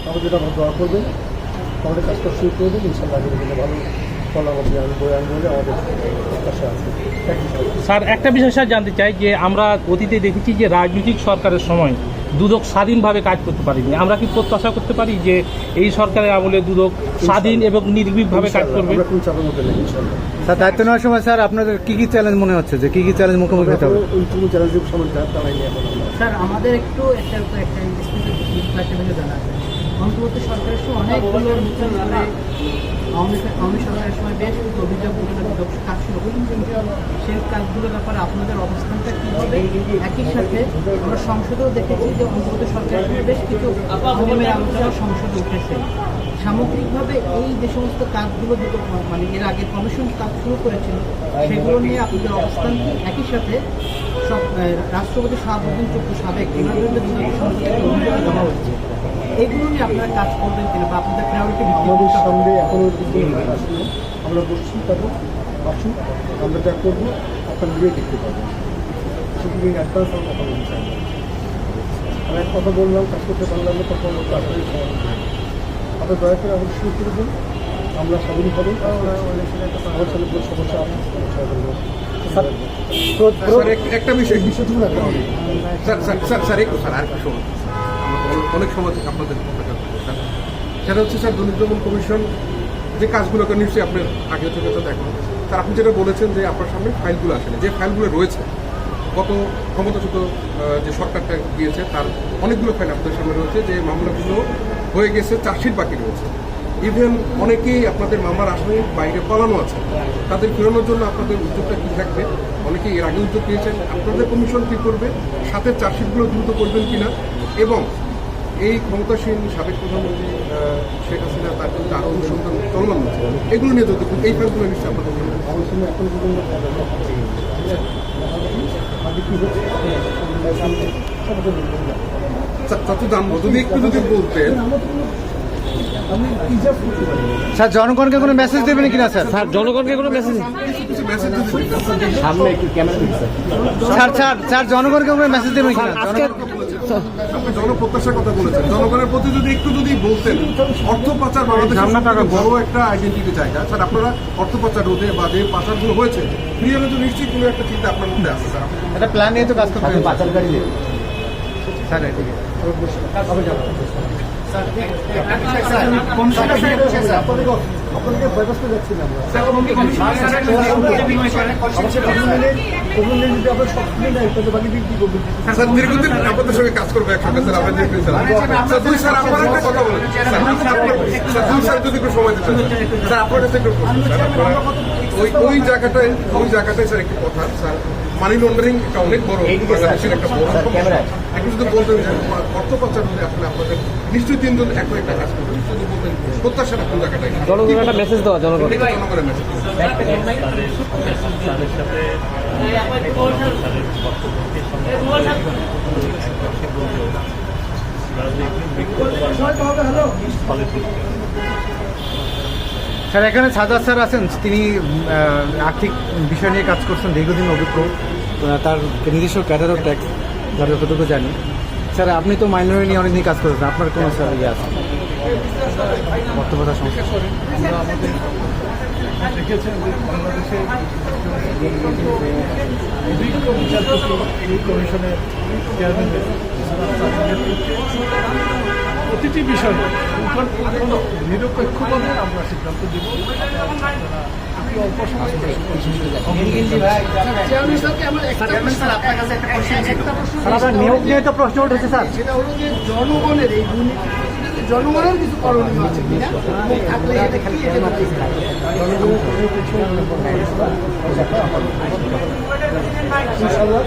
আমাদের যেটা দোয়া করবেন, আমাদের কাজটা শুরু করে দেবেন, ইনশাআল্লাহ আগামী দিনে ভালো ফল আমাদের বই আনবো বলে আমাদের প্রত্যাশা আছে। স্যার, একটা বিষয় স্যার জানতে চাই যে আমরা অতীতে দেখেছি যে রাজনৈতিক সরকারের সময় দুদক স্বাধীনভাবে কাজ করতে পারেনি। আমরা কি প্রত্যাশা করতে পারি যে এই সরকারের আমলে দুদক স্বাধীন এবং নির্ভীকভাবে কাজ করবে? আমরা কোন চাপের মধ্যে নেই ইনশাআল্লাহ। স্যার, দায়িত্ব নেওয়ার সময় স্যার আপনাদের কী কী চ্যালেঞ্জ মনে হচ্ছে, যে কী কী চ্যালেঞ্জ মুখোমুখি হতে হবে? ওই কোনো চ্যালেঞ্জের সময় দাঁড়াইনি এখন আমরা। স্যার, আমাদের একটু একটা স্পেসিফিক জানা আছে। অন্তর্বর্তী সরকারের সময় অনেকগুলো নতুন করে আওয়ামী সরকারের সময় বেশ কিছু অভিযোগগুলো কাজ শুরু করেন, কিন্তু সেই কাজগুলোর ব্যাপারে আপনাদের অবস্থানটা কী হবে? একই সাথে আমরা সংসদেও দেখেছি যে অন্তর্বর্তী সরকারের সময় বেশ কিছু নিয়মের আলোচনা সংসদে উঠেছে। সামগ্রিকভাবে এই যে সমস্ত কাজগুলো দুটো মানে এর আগে কমিশন কাজ শুরু করেছিল, সেগুলো নিয়ে আপনাদের অবস্থান কি? একই সাথে সব রাষ্ট্রপতি শাহাবুদ্দিন চুপ্পু সাবেক এনার বিরুদ্ধে সংসদে অভিযোগ জমা হচ্ছে, এগুলো নিয়ে আপনারা কাজ করবেন কিনা বা আপনাদের প্রায়োরিটি আমাদের সামনে এখনও আসলে আমরা বসছি, তারপর আসুন আমরা যা করবো আপনার নিজেই দেখতে পাবেন। শুধু অ্যাডভান্স আমরা কথা বলতে চাই না। আমি এক কথা বললাম, কাজ করতে পারলাম না, তখন আসলে আপনার দয়া করে আমাদের শুরু করে দিন, আমরা স্বাধীন হব। আমার ছেলে কোনো সমস্যা আছে, একটা বিষয় বিষয়টুকু রাখতে হবে। স্যার একটু স্যার আর কিছু অনেক সময় থেকে আপনাদের সেটা হচ্ছে স্যার দুর্নীতি দমন কমিশন যে কাজগুলোকে নিশ্চয়ই আপনার আগে থেকে তো দেখেন স্যার। আপনি যেটা বলেছেন যে আপনার সামনে ফাইলগুলো আসেনি, যে ফাইলগুলো রয়েছে গত ক্ষমতাচ্যুত যে সরকারটা গিয়েছে তার অনেকগুলো ফাইল আপনাদের সামনে রয়েছে, যে মামলাগুলো হয়ে গেছে, চার্জশিট বাকি রয়েছে। ইভেন অনেকেই আপনাদের মামলার আসামি বাইরে পালানো আছে, তাদের ফেরানোর জন্য আপনাদের উদ্যোগটা কী থাকবে? অনেকেই এর আগে উদ্যোগ নিয়েছেন, আপনাদের কমিশন কী করবে? সাথে চার্জশিটগুলো দ্রুত করবেন কিনা? এবং এই ক্ষমতাসীন সাবেক প্রধানমন্ত্রী শেখ হাসিনা তার কিন্তু আরও অনুসন্ধান চলমান হচ্ছে, এগুলো নিয়ে যদি এই ফাইলগুলো নিশ্চয়ই আপনাদের আলোচনা এখন পর্যন্ত তত জানবো যদি একটু যদি বলতেন। স্যার, জনগণকে কোনো মেসেজ দেবেন কিনা স্যার? স্যার, জনগণকে কোনো মেসেজ স্যার জনগণকে কোনো মেসেজ দেবেন কিনা? আপনি জনপ্রত্যাশার কথা বলেছেন, জনগণের প্রতি যদি একটু যদি বলতেন। অর্থ পাচার বাংলাদেশের বড় একটা আইডেন্টিটি জায়গা স্যার। আপনারা অর্থ পাচার রোধে বা যে পাচারগুলো হয়েছে ক্লিয়ারের জন্য নিশ্চয়ই কোনো একটা চিন্তা আপনার মধ্যে আছে স্যার। একটা প্ল্যান নিয়ে তো কাজ করতে হবে পাচারকারী নিয়ে। স্যার আপনাদেরকে ব্যবস্থা যাচ্ছি না আমরা। স্যার দীর্ঘদিন আপনাদের সঙ্গে কাজ করবো একসঙ্গে স্যার। আমরা স্যার আপনার একটা কথা বলেন স্যার, যদি একটু সময় দিতে স্যার আপনার কাছে একটু ওই জায়গাটায় স্যার একটি কথা স্যার, মানি লন্ডারিং একটা অনেক বড় বাংলাদেশের একটা বড় সমস্যা। একটু যদি বলতেন যে অর্থ পাচার হলে আসলে আপনাদের নিশ্চয়ই তিনজন একটা কাজ করবেন, যদি বলতেন প্রত্যাশাটা কোন জায়গাটায় জনগণের একটা মেসেজ দেওয়া, জনগণের মেসেজ। স্যার, এখানে সাজাদ স্যার আছেন, তিনি আর্থিক বিষয় নিয়ে কাজ করছেন, দীর্ঘদিন অভিজ্ঞ, তার নিজস্ব ক্যাডার অফ ট্যাক্স যার যতটুকু জানি। স্যার, আপনি তো মাইনরিটি নিয়ে অনেকদিন কাজ করেছেন, আপনার কোনো স্যার ইয়ে আছে বর্তমানে সমস্যা? দেখেছেন যে বাংলাদেশে অভিজ্ঞ বিচারপতি এই কমিশনের চেয়ারম্যান প্রতিটি বিষয়ে নিরপেক্ষভাবে আমরা সিদ্ধান্ত দিব। অল্প সময় নিয়োগ নিয়ে তো প্রশ্ন উঠেছে স্যার, সেটা হলো যে জনগণের এই জনগণের কিছু করণীয় আছে কিনা, থাকলে এটা কি ইনশাআল্লাহ